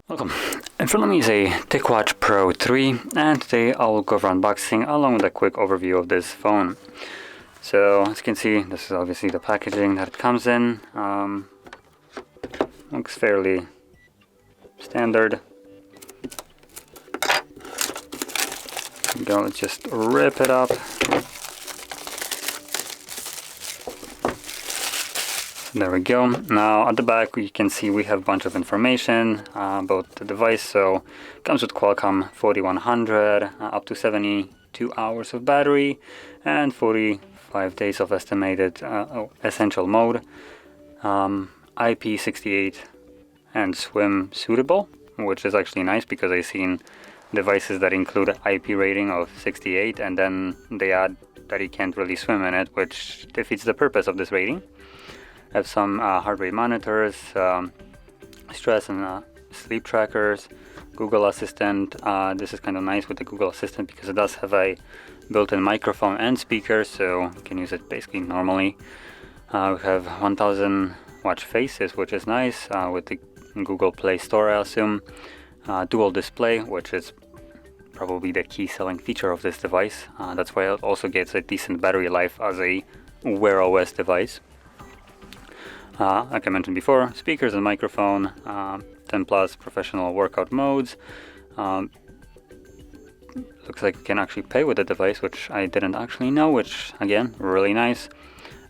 Welcome. In front of me is a TicWatch Pro 3, and today I will go over unboxing along with a quick overview of this phone. So as you can see, this is obviously the packaging that it comes in. Looks fairly standard. Let's just rip it up. There we go. Now at the back you can see we have a bunch of information about the device. So it comes with Qualcomm 4100, up to 72 hours of battery and 45 days of estimated essential mode, IP68 and swim suitable, which is actually nice because I've seen devices that include IP rating of 68 and then they add that you can't really swim in it, which defeats the purpose of this rating. I have some heart rate monitors, stress and sleep trackers, Google Assistant. This is kind of nice with the Google Assistant because it does have a built-in microphone and speaker, so you can use it basically normally. We have 1000 watch faces, which is nice, with the Google Play Store, I assume. Dual display, which is probably the key selling feature of this device. That's why it also gets a decent battery life as a Wear OS device. Like I mentioned before, speakers and microphone, 10 plus professional workout modes. Looks like you can actually pay with the device, which I didn't actually know, which again, really nice.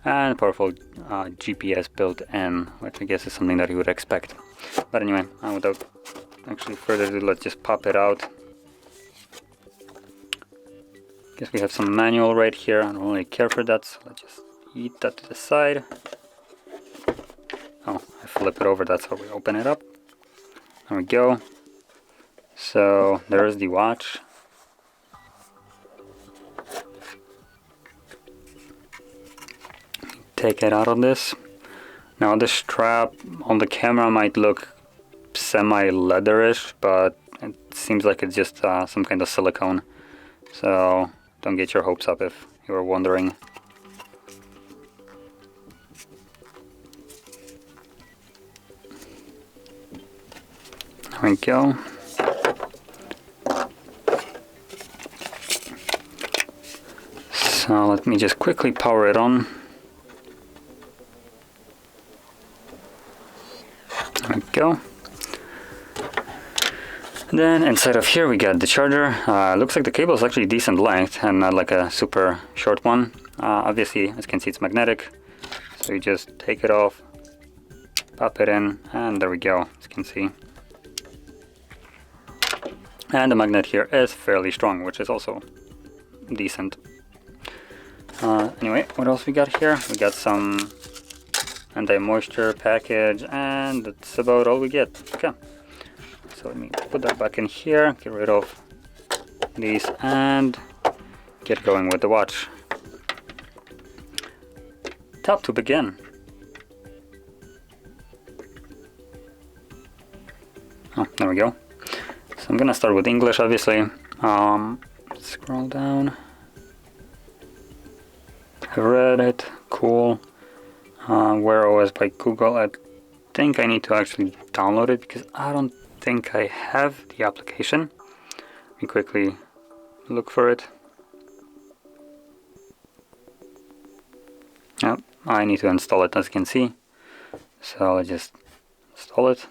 And powerful GPS built in, which I guess is something that you would expect. But anyway, without actually further ado, let's just pop it out. Guess we have some manual right here. I don't really care for that, so let's just eat that to the side. Oh, I flip it over, that's how we open it up. There we go. So there's the watch. Take it out of this. Now the strap on the camera might look semi-leatherish, but it seems like it's just some kind of silicone. So don't get your hopes up if you were wondering. There we go. So let me just quickly power it on. There we go. And then inside of here we got the charger. Looks like the cable is actually decent length and not like a super short one. Obviously, as you can see, it's magnetic. So you just take it off, pop it in, and there we go, as you can see. And the magnet here is fairly strong, which is also decent. Anyway, what else we got here? We got some anti-moisture package, and that's about all we get. Okay, so let me put that back in here, get rid of these, and get going with the watch. Tap to begin. Oh, there we go. I'm gonna start with English, obviously. Scroll down. I read it. Cool. Wear OS by Google. I think I need to actually download it because I don't think I have the application. Let me quickly look for it. Yep, I need to install it, as you can see. So I just install it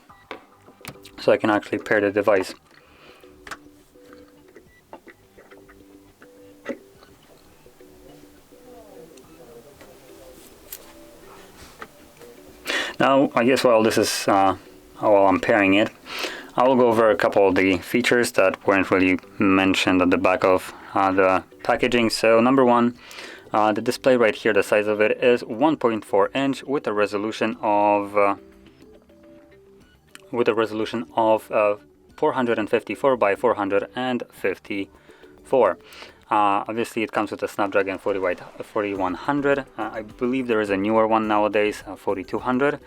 so I can actually pair the device. Now, I guess while this is while I'm pairing it, I will go over a couple of the features that weren't really mentioned at the back of the packaging. So number one, the display right here, the size of it is 1.4 inch with a resolution of 454 by 454. Obviously it comes with a Snapdragon 4100. I believe there is a newer one nowadays, 4200,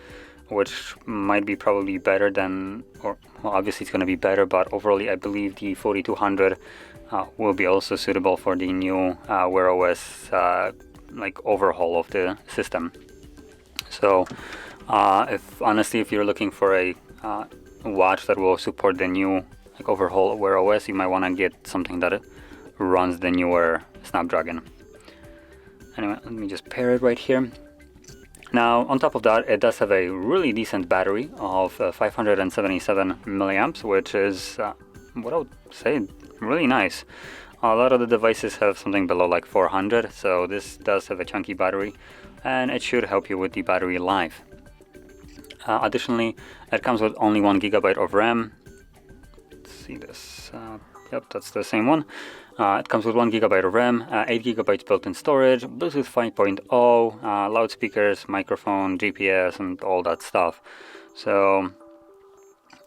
which might be probably better than, or well, obviously it's going to be better, but overall I believe the 4200 will be also suitable for the new Wear OS like overhaul of the system. So if you're looking for a watch that will support the new overhaul Wear OS, you might want to get something that runs the newer Snapdragon. Anyway, let me just pair it right here. Now, on top of that, it does have a really decent battery of 577 milliamps, which is what I would say really nice. A lot of the devices have something below like 400, so this does have a chunky battery, and it should help you with the battery life. Additionally, it comes with only 1 GB of RAM. Let's see this. Yep, that's the same one. It comes with 1 GB of RAM, 8 GB built-in storage, Bluetooth 5.0, loudspeakers, microphone, GPS, and all that stuff. So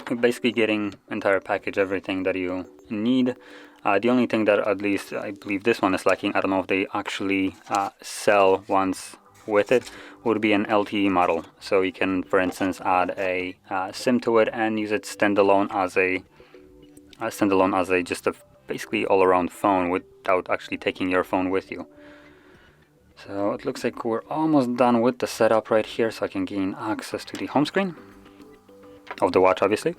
you're basically getting entire package, everything that you need. The only thing that at least I believe this one is lacking, I don't know if they actually sell ones with it, would be an LTE model. So you can, for instance, add a SIM to it and use it standalone as just a basically all-around phone without actually taking your phone with you. So it looks like we're almost done with the setup right here, so I can gain access to the home screen of the watch, obviously.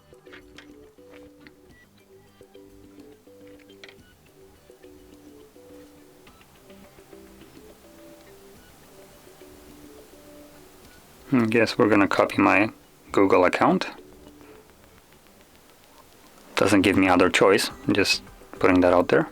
I guess we're gonna copy my Google account. Doesn't give me other choice, I'm just putting that out there.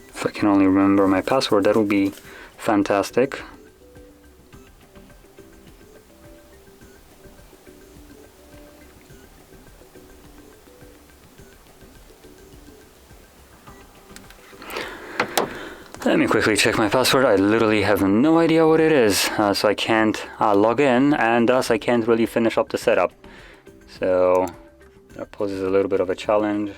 If I can only remember my password, that would be fantastic. Let me quickly check my password. I literally have no idea what it is, so I can't log in, and thus I can't really finish up the setup. So that poses a little bit of a challenge.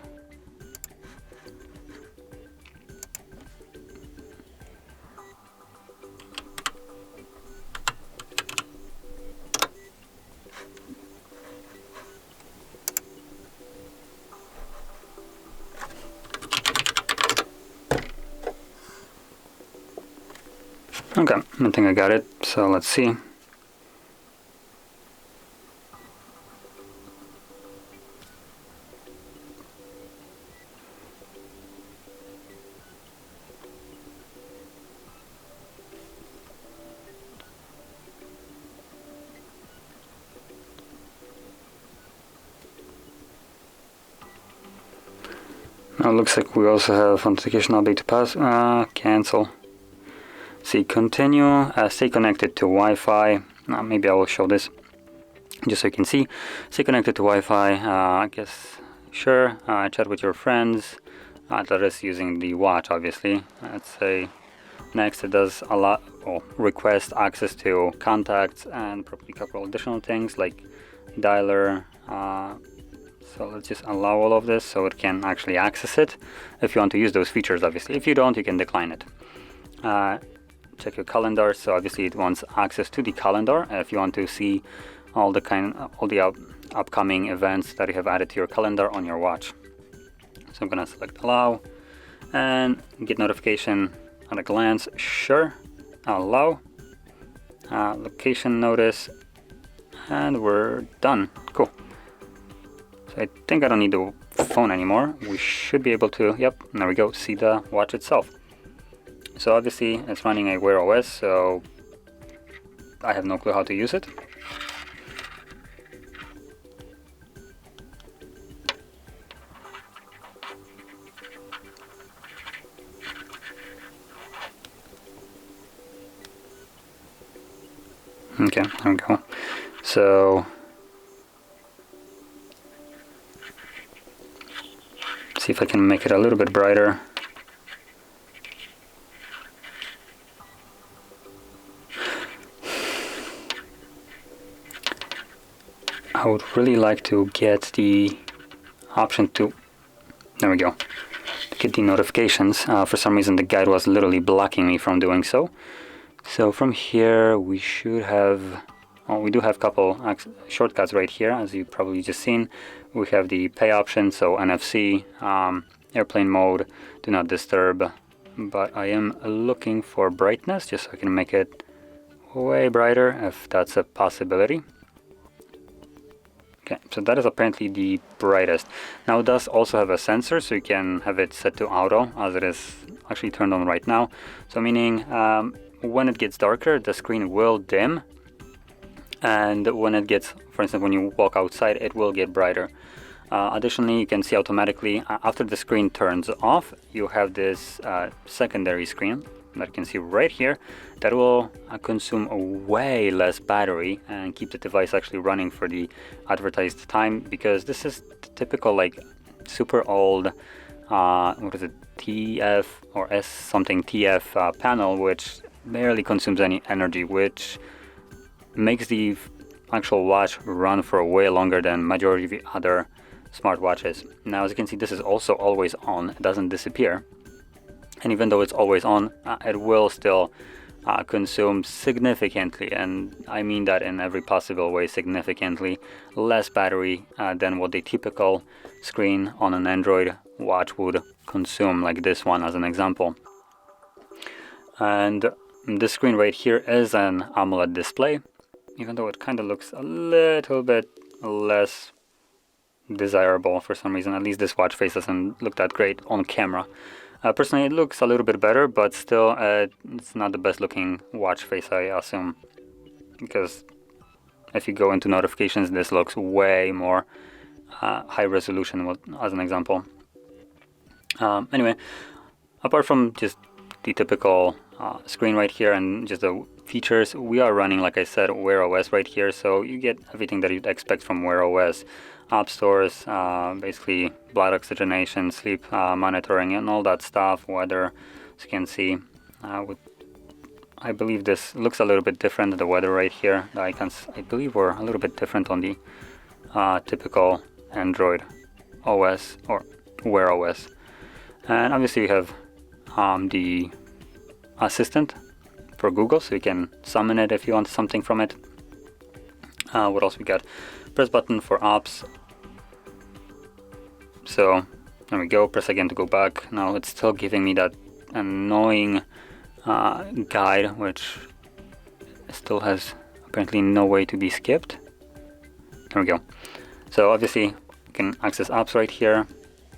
Okay, I think I got it, so let's see. Now it looks like we also have authentication update to pass. Cancel. See, continue, stay connected to Wi-Fi. Maybe I will show this just so you can see. Stay connected to Wi-Fi, I guess, sure. Chat with your friends. That is using the watch, obviously. Let's say next it does request access to contacts and probably a couple additional things like dialer. So let's just allow all of this so it can actually access it if you want to use those features, obviously. If you don't, you can decline it. Check your calendar, so obviously it wants access to the calendar if you want to see all the upcoming events that you have added to your calendar on your watch. So I'm gonna select allow and get notification at a glance, sure, allow, location notice, and we're done. Cool. So I think I don't need the phone anymore. We should be able to, yep, there we go, see the watch itself. So obviously it's running a Wear OS, so I have no clue how to use it. Okay, there we go. So see if I can make it a little bit brighter. I would really like to get the option to, there we go, to get the notifications. For some reason the guide was literally blocking me from doing so. So from here we should have, well, we do have a couple shortcuts right here, as you've probably just seen. We have the pay option, so NFC, airplane mode, do not disturb, but I am looking for brightness just so I can make it way brighter if that's a possibility. Okay, so that is apparently the brightest. Now it does also have a sensor, so you can have it set to auto, as it is actually turned on right now. So meaning when it gets darker, the screen will dim, and when it gets, for instance, when you walk outside, it will get brighter. Additionally, you can see automatically after the screen turns off, you have this secondary screen that you can see right here that will consume way less battery and keep the device actually running for the advertised time, because this is the typical like super old what is it, TF or S something TF panel, which barely consumes any energy, which makes the actual watch run for way longer than majority of the other smartwatches. Now, as you can see, this is also always on. It doesn't disappear, and even though it's always on, it will still consume significantly, and I mean that in every possible way, significantly less battery than what the typical screen on an Android watch would consume, like this one as an example. And this screen right here is an AMOLED display, even though it kind of looks a little bit less desirable for some reason. At least this watch face doesn't look that great on camera. Personally, it looks a little bit better, but still it's not the best looking watch face, I assume, because if you go into notifications, this looks way more high resolution, as an example. Anyway, apart from just the typical screen right here and just the features, we are running, like I said, Wear OS right here, so you get everything that you'd expect from Wear OS. App stores, basically blood oxygenation, sleep monitoring, and all that stuff, weather, as you can see. I believe this looks a little bit different, the weather right here. The icons, I believe, were a little bit different on the typical Android OS or Wear OS. And obviously we have the assistant for Google, so you can summon it if you want something from it. What else we got? Press button for apps. So there we go. Press again to go back. Now it's still giving me that annoying guide, which still has apparently no way to be skipped. There we go. So obviously you can access apps right here.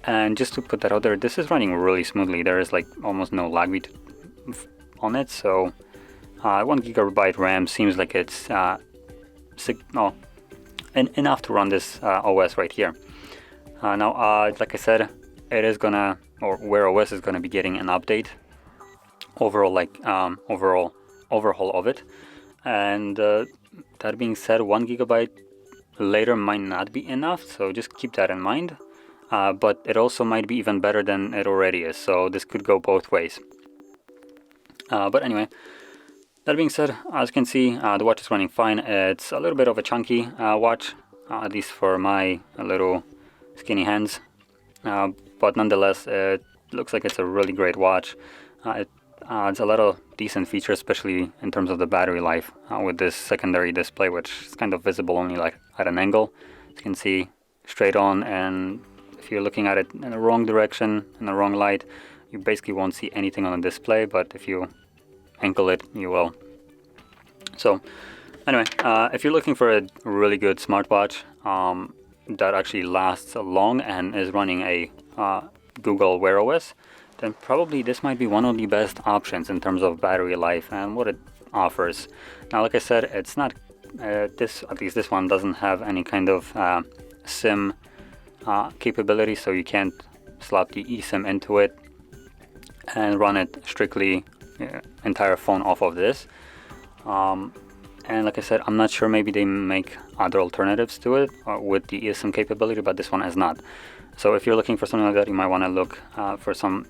And just to put that out there, this is running really smoothly. There is like almost no lag beat on it. So 1 GB RAM seems like it's enough to run this OS right here. Now, like I said, it is gonna, or Wear OS is gonna be getting an update, overall overhaul of it. And that being said, 1 GB later might not be enough, so just keep that in mind. But it also might be even better than it already is, so this could go both ways. But anyway, that being said, as you can see, the watch is running fine. It's a little bit of a chunky watch, at least for my little skinny hands. But nonetheless, it looks like it's a really great watch. It adds a lot of decent features, especially in terms of the battery life, with this secondary display, which is kind of visible only like at an angle. As you can see, straight on, and if you're looking at it in the wrong direction, in the wrong light, you basically won't see anything on the display, but if you angle it, you will. So anyway, if you're looking for a really good smartwatch that actually lasts long and is running a Google Wear OS, then probably this might be one of the best options in terms of battery life and what it offers. Now, like I said, it's not at least this one doesn't have any kind of SIM capability, so you can't slap the eSIM into it and run it strictly entire phone off of this. And like I said, I'm not sure, maybe they make other alternatives to it with the eSIM capability, but this one has not. So if you're looking for something like that, you might want to look for some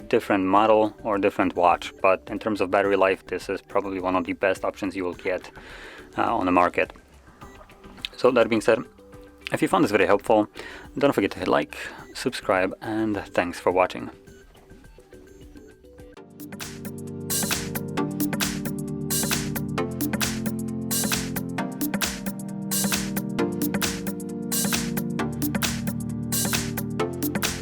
different model or different watch. But in terms of battery life, this is probably one of the best options you will get on the market. So that being said, If you found this video helpful, don't forget to hit like, subscribe, and thanks for watching.